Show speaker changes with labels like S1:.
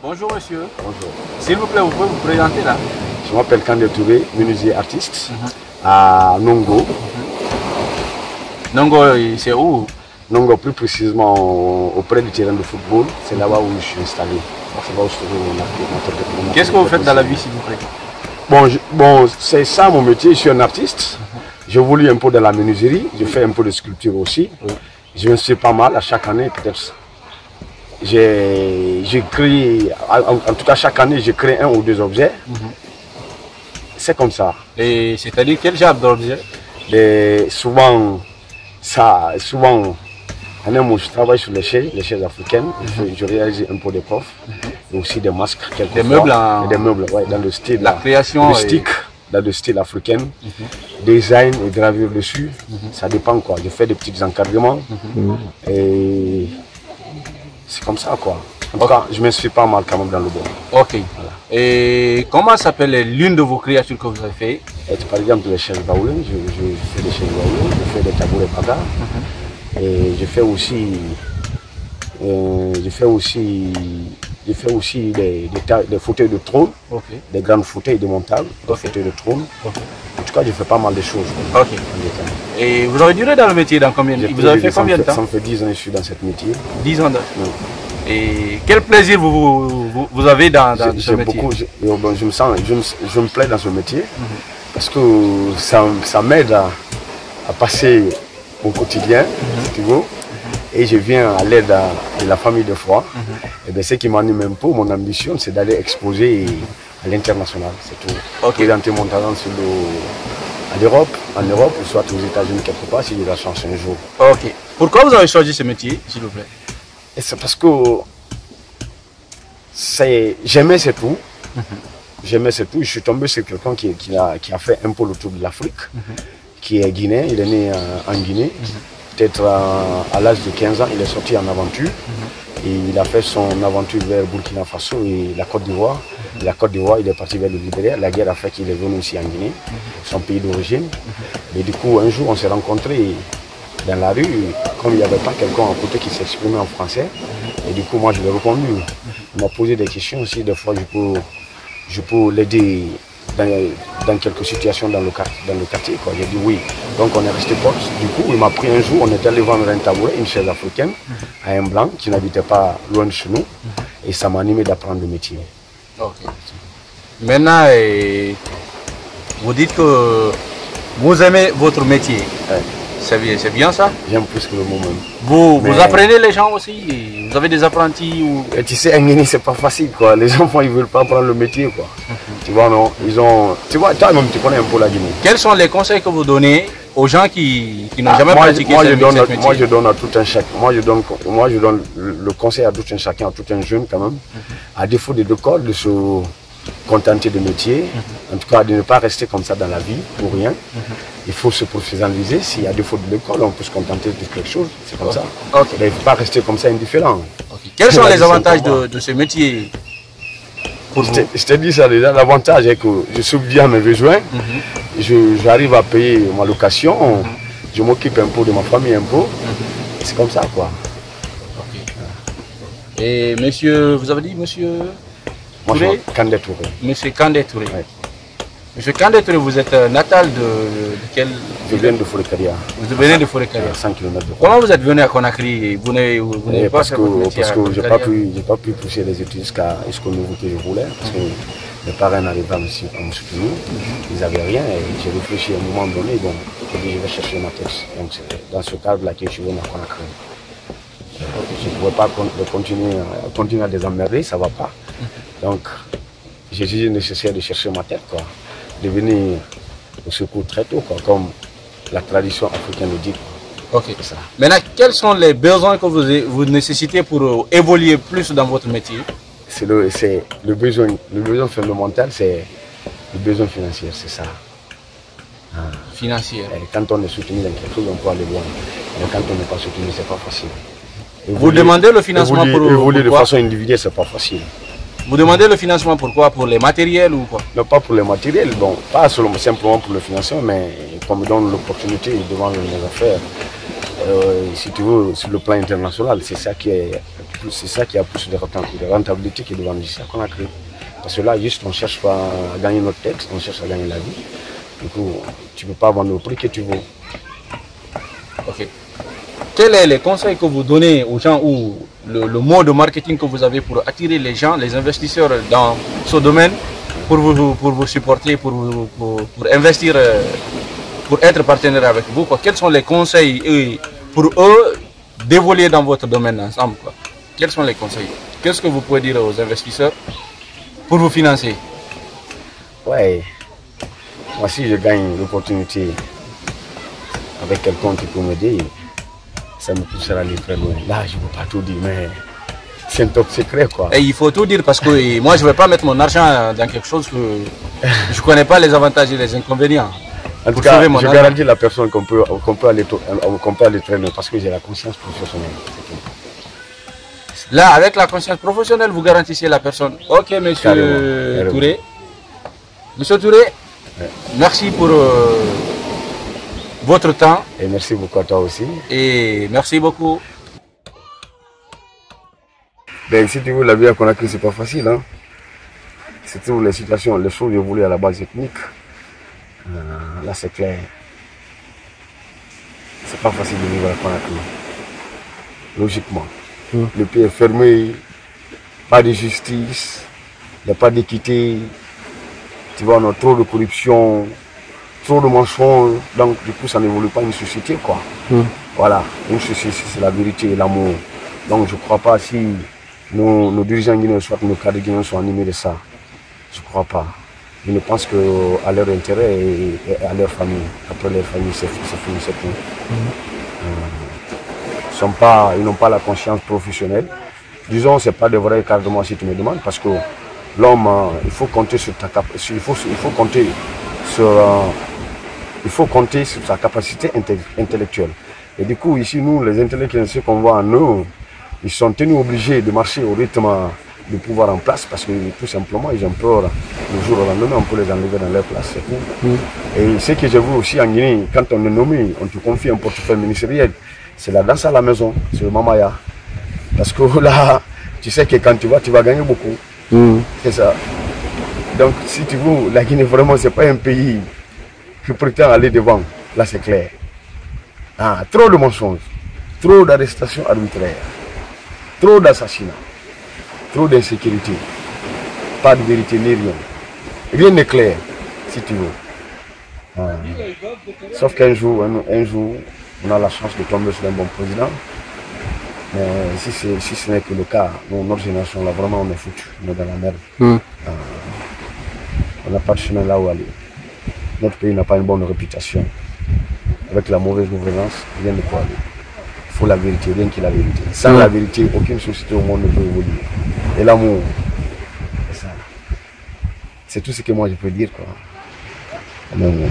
S1: Bonjour monsieur.
S2: Bonjour.
S1: S'il vous plaît, vous pouvez vous présenter là?
S2: Je m'appelle Kandé Touré, menuisier artiste à Nongo.
S1: Nongo, c'est où?
S2: Nongo, plus précisément auprès du terrain de football. C'est là-bas où je suis installé. C'est là où je trouve mon
S1: Qu'est-ce que vous faites dans la vie, s'il vous plaît?
S2: Bon, c'est ça mon métier. Je suis un artiste. J'évolue un peu dans la menuiserie. Je fais un peu de sculpture aussi. Je me suis pas mal à chaque année, peut-être. J'ai créé, en tout cas chaque année, je crée un ou deux objets. C'est comme ça.
S1: Et c'est-à-dire quel genre d'objet?
S2: Souvent, je travaille sur les chaises africaines. Je réalise un peu des coffres, et aussi des masques,
S1: des meubles,
S2: des meubles, ouais, dans le style,
S1: la création
S2: rustique, dans le style africain. Design et gravure dessus, ça dépend quoi. Je fais des petits encadrements et c'est comme ça quoi. En tout cas, je me suis pas mal quand même dans le bois.
S1: Ok. Voilà. Et comment s'appelle l'une de vos créatures que vous avez fait?
S2: Par exemple, les chaises baoulées, je fais des chaises baoulées, je fais des tabourets bagarres. Et je fais aussi des fauteuils de trône, des grands fauteuils démontables, des fauteuils de trône. En tout cas, je fais pas mal de choses.
S1: Et vous avez duré dans le métier dans combien de temps? Vous avez fait combien de temps?
S2: Ça me fait 10 ans que je suis dans ce métier.
S1: 10 ans. Et quel plaisir vous avez dans ce métier?
S2: Je me plais dans ce métier parce que ça m'aide à passer mon quotidien, si tu veux, et je viens à l'aide de la famille de foi. Et bien, ce qui m'anime un peu, mon ambition, c'est d'aller exposer à l'international, c'est tout. Présenter mon talent en Europe, ou soit aux États-Unis quelque part, si j'ai la chance un jour.
S1: Ok. Pourquoi vous avez choisi ce métier, s'il vous plaît?
S2: Et c'est parce que j'aimais ce tout. J'aimais ce tout. Je suis tombé sur quelqu'un qui a fait un peu le tour de l'Afrique, qui est guinéen. Il est né en Guinée. Peut-être à l'âge de 15 ans, il est sorti en aventure. Et il a fait son aventure vers Burkina Faso et la Côte d'Ivoire. La Côte d'Ivoire, il est parti vers le Libéria. La guerre a fait qu'il est venu ici en Guinée, son pays d'origine. Et du coup, un jour, on s'est rencontrés dans la rue, comme il n'y avait pas quelqu'un à côté qui s'exprimait en français. Et du coup, moi, je lui ai répondu. Il m'a posé des questions aussi. Des fois, je peux l'aider dans quelques situations dans le quartier. J'ai dit oui. Donc, on est resté potes. Du coup, il m'a pris un jour, on est allé vendre un tabouret, une chaise africaine, à un blanc qui n'habitait pas loin de chez nous. Et ça m'a animé d'apprendre le métier.
S1: Maintenant, vous dites que vous aimez votre métier. C'est bien ça?
S2: J'aime plus que le mot même.
S1: Vous apprenez les gens aussi? Vous avez des apprentis ou...
S2: Et tu sais, en Guinée, c'est pas facile quoi. Les enfants, ils veulent pas apprendre le métier quoi. Tu vois, non? Tu vois, toi-même, tu connais un peu la Guinée.
S1: Quels sont les conseils que vous donnez aux gens qui n'ont jamais pratiqué ce métier?
S2: Moi, je donne à tout un chacun. Moi, je donne le conseil à tout un chacun, à tout un jeune quand même. À défaut de l'école, de se contenter de métier. En tout cas, de ne pas rester comme ça dans la vie, pour rien. Il faut se professionnaliser. S'il y a défaut de l'école, on peut se contenter de quelque chose. C'est comme ça. Mais il ne faut pas rester comme ça indifférent.
S1: Quels sont les avantages de ce métier pour vous?
S2: Je t'ai dit ça déjà. L'avantage est que je subviens à mes besoins. J'arrive à payer ma location. Je m'occupe un peu de ma famille un peu. C'est comme ça quoi.
S1: Et monsieur, vous avez dit monsieur?
S2: Moi, je suis Kandé Touré.
S1: Monsieur Kandé Touré. Monsieur Kandé Touré, vous êtes natal de quel?
S2: Je viens de Forêt-Caria.
S1: Vous venez de Forêt-Caria.
S2: 100 km de
S1: Comment vous êtes venu à Conakry? Vous n'avez pas fait votre métier?
S2: Parce que je n'ai pas pu pousser les études jusqu'au niveau que je voulais. Parce que mes parents n'arrivaient pas à me soutenir. Ils n'avaient rien. Et j'ai réfléchi à un moment donné. Donc, j'ai dit, je vais chercher ma thèse. Donc, c'est dans ce cadre-là que je suis venu à Conakry. Je ne pouvais pas continuer à les emmerder, ça ne va pas. Donc, j'ai jugé nécessaire de chercher ma tête, quoi. De venir au secours très tôt, quoi, comme la tradition africaine le dit. Ça.
S1: Maintenant, quels sont les besoins que vous nécessitez pour évoluer plus dans votre métier?
S2: C'est le besoin fondamental, c'est le besoin financier, c'est ça.
S1: Financier.
S2: Et quand on est soutenu dans quelque chose, on peut aller loin. Mais quand on n'est pas soutenu, c'est pas facile.
S1: Vous demandez le financement pour
S2: évoluer de façon individuelle, c'est pas facile.
S1: Vous demandez le financement pourquoi? Pour les matériels ou quoi?
S2: Non, pas pour les matériels, bon, pas simplement pour le financement, mais qu'on me donne l'opportunité de vendre mes affaires. Si tu veux, sur le plan international, c'est ça qui a plus de rentabilité que de vendre ici à Conakry. Parce que là, juste, on ne cherche pas à gagner notre tête, on cherche à gagner la vie. Du coup, tu ne peux pas vendre au prix que tu veux.
S1: Ok. Quels sont les conseils que vous donnez aux gens ou le mot de marketing que vous avez pour attirer les gens, les investisseurs dans ce domaine, pour vous supporter, pour investir, pour être partenaire avec vous, quoi. Quels sont les conseils pour eux d'évoluer dans votre domaine ensemble, quoi. Quels sont les conseils? Qu'est-ce que vous pouvez dire aux investisseurs pour vous financer?
S2: Ouais, moi si je gagne l'opportunité avec quelqu'un qui peut m'aider, ça me poussera à aller très loin. Là, je ne peux pas tout dire, mais c'est un top secret, quoi.
S1: Et il faut tout dire parce que moi, je ne vais pas mettre mon argent dans quelque chose que je ne connais pas les avantages et les inconvénients.
S2: En tout cas, je garantis la personne qu'on peut aller très loin parce que j'ai la conscience professionnelle.
S1: Là, avec la conscience professionnelle, vous garantissez la personne. Ok, monsieur Touré. Monsieur Touré, merci pour votre temps.
S2: Et merci beaucoup à toi aussi.
S1: Et merci beaucoup.
S2: Ben, si tu veux, la vie à Conakry, c'est pas facile. Hein? C'est toujours les situations, les choses évoluent à la base ethnique. Là, c'est clair. C'est pas facile de vivre à Conakry. Logiquement. Le pays est fermé, pas de justice, il n'y a pas d'équité. Tu vois, on a trop de corruption, trop de mensonges. Donc, du coup, ça n'évolue pas une société, quoi. Voilà, une société, c'est la vérité et l'amour. Donc, je ne crois pas si nos dirigeants guinéens, soit nos cadres guinéens sont animés de ça. Je ne crois pas. Ils ne pensent qu'à leur intérêt et à leur famille. Après leur famille, c'est fini, c'est tout. Ils n'ont pas la conscience professionnelle. Disons, ce n'est pas de vrai encadrement si tu me demandes, parce que l'homme, il faut compter sur ta capacité, il faut compter sur sa capacité intellectuelle. Et du coup, ici, nous, les intellectuels, ceux qu'on voit en eux, ils sont tenus obligés de marcher au rythme du pouvoir en place, parce que tout simplement, ils ont peur, le jour au lendemain, on peut les enlever dans leur place. Et ce que j'ai vu aussi en Guinée, quand on est nommé, on te confie un portefeuille ministériel. C'est la danse à la maison, c'est le mamaya. Parce que là, tu sais que quand tu vas gagner beaucoup. C'est ça. Donc, si tu veux, la Guinée, vraiment, ce n'est pas un pays qui prétend aller devant. Là, c'est clair. Trop de mensonges, trop d'arrestations arbitraires, trop d'assassinats, trop d'insécurité. Pas de vérité ni rien. Rien n'est clair, si tu veux. Sauf qu'un jour, on a la chance de tomber sur un bon président. Mais si ce n'est que le cas, notre génération, là, vraiment, on est foutu. On est dans la merde. On n'a pas de chemin là où aller. Notre pays n'a pas une bonne réputation. Avec la mauvaise gouvernance, rien ne peut aller. Il faut la vérité, rien que la vérité. Sans la vérité, aucune société au monde ne peut évoluer. Et l'amour, c'est ça. C'est tout ce que moi je peux dire, quoi. L'amour.